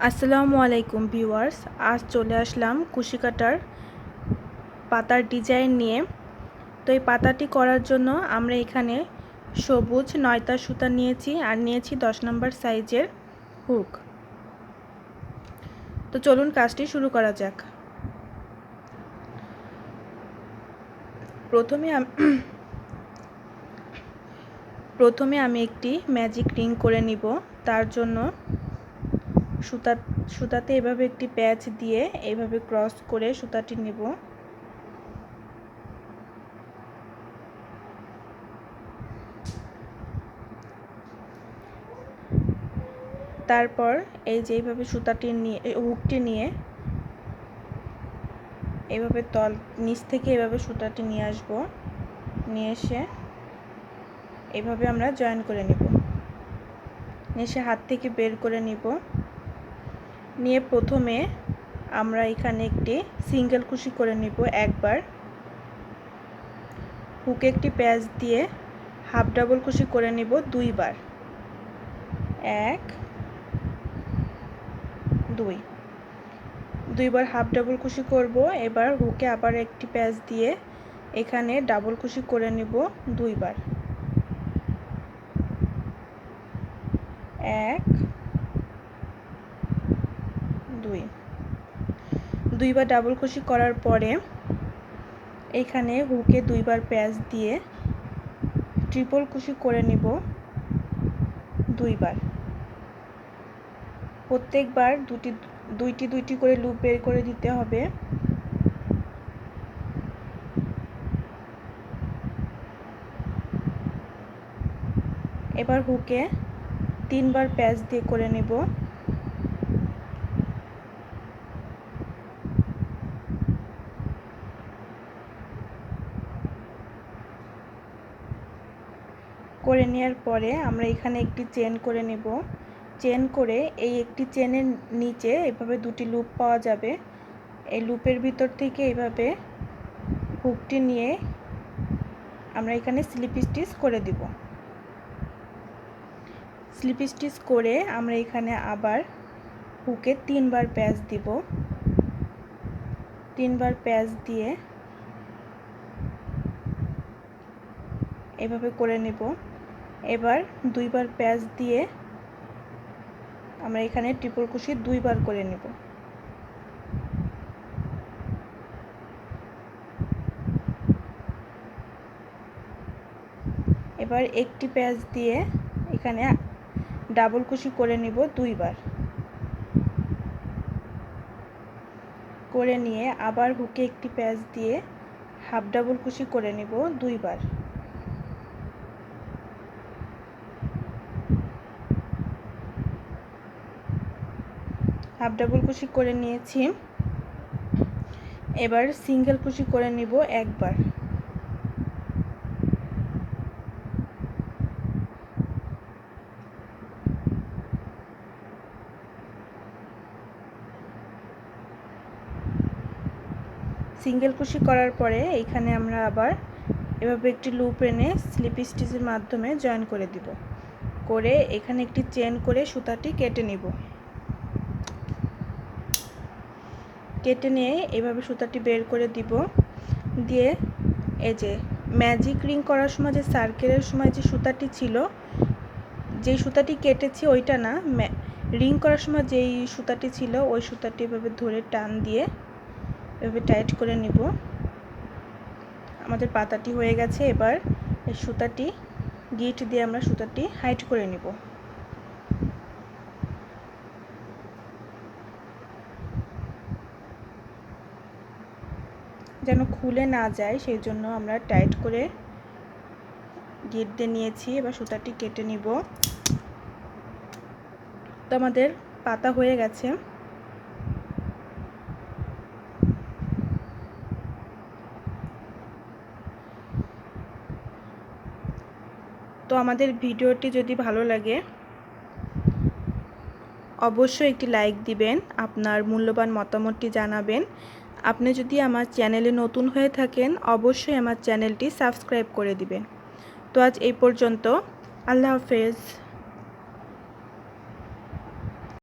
আসসালামু আলাইকুম ভিউয়ার্স, আজ চলে আসলাম কুশি কাটার পাতার ডিজাইন নিয়ে। তো এই পাতাটি করার জন্য আমরা এখানে সবুজ 9টা সুতা নিয়েছি আর নিয়েছি 10 নম্বর সাইজের হুক। তো চলুন কাজটি শুরু করা যাক। প্রথমে আমি একটি ম্যাজিক রিং করে নিব। তার জন্য সুতাতে এভাবে একটি প্যাচ দিয়ে এইভাবে ক্রস করে সুতাটি নেব। তারপর এই যে এইভাবে সুতাটি নিয়ে হুকটি নিয়ে এইভাবে নিচ থেকে এভাবে সুতাটি নিয়ে আসব, নিয়ে এসে এইভাবে আমরা জয়েন করে নেব। এসে হাত থেকে বের করে নিব। নিয়ে প্রথমে আমরা এখানে একটি সিঙ্গেল কুশি করে নিব একবার। হুকে একটি প্যাচ দিয়ে হাফ ডাবল কুশি করে নিব দুইবার, 1 2 দুইবার হাফ ডাবল কুশি করব। এবার হুকে আবার একটি প্যাচ দিয়ে এখানে ডাবল কুশি করে নিব দুইবার, 1 2 দুইবার ডাবল কুশি করার পরে এখানে হুকে দুইবার প্যাচ দিয়ে ট্রিপল কুশি করে নিব দুইবার। প্রত্যেকবার দুইটি করে লুপ বের করে দিতে হবে। এবার হুকে 3বার প্যাচ দিয়ে করে নেব। করে নেওয়ার পরে আমরা এখানে একটি চেন করে নেব। চেন করে এই একটি চেনের নিচে এভাবে দুটি লুপ পাওয়া যাবে। এই লুপের ভিতর থেকে এইভাবে হুকটি নিয়ে আমরা এখানে স্লিপ স্টিচ করে দিব। স্লিপ স্টিচ করে আমরা এখানে আবার হুকে 3বার প্যাচ দিব। 3বার প্যাচ দিয়ে এভাবে করে নেব। এবার 2বার প্যাচ দিয়ে আমরা এখানে ট্রিপল কুশি 2বার করে নেব। এবার একটি প্যাচ দিয়ে এখানে ডাবল কুশি করে নেব 2বার। করে নিয়ে আবার হুকে একটি প্যাচ দিয়ে হাফ ডাবল কুশি করে নেব 2বার। হাফ ডাবল কুশি করে নিয়েছি। এবার সিঙ্গেল কুশি করে নিব একবার। সিঙ্গেল কুশি করার পরে এখানে আমরা আবার এভাবে একটি লুপ এনে স্লিপ স্টিচের মাধ্যমে জয়েন করে দিব। করে এখানে একটি চেন করে সুতাটি কেটে নিব। কেটে নিয়ে এভাবে সুতাটি বের করে দিব। দিয়ে এই যে ম্যাজিক রিং করার সময় যে সার্কেলের সময় যে সুতাটি ছিল, যেই সুতাটি কেটেছি ওইটা না, রিং করার সময় যেই সুতাটি ছিল ওই সুতাটি এভাবে ধরে টান দিয়ে এভাবে টাইট করে নিব। আমাদের পাতাটি হয়ে গেছে। এবার এই সুতাটি গিট দিয়ে আমরা সুতাটি হাইট করে নিব। যেন খুলে না যায় সেই জন্য আমরা টাইট করে গিট দিয়ে নিয়েছি। এবার সুতাটি কেটে নিব। তো আমাদের পাতা হয়ে গেছে। তো আমাদের ভিডিওটি যদি ভালো লাগে অবশ্যই একটি লাইক দিবেন, আপনার মূল্যবান মতামতটি জানাবেন। আপনি যদি আমার চ্যানেলে নতুন হয়ে থাকেন অবশ্যই আমার চ্যানেলটি সাবস্ক্রাইব করে দিবেন। তো আজ এই পর্যন্ত। আল্লাহ হাফেজ।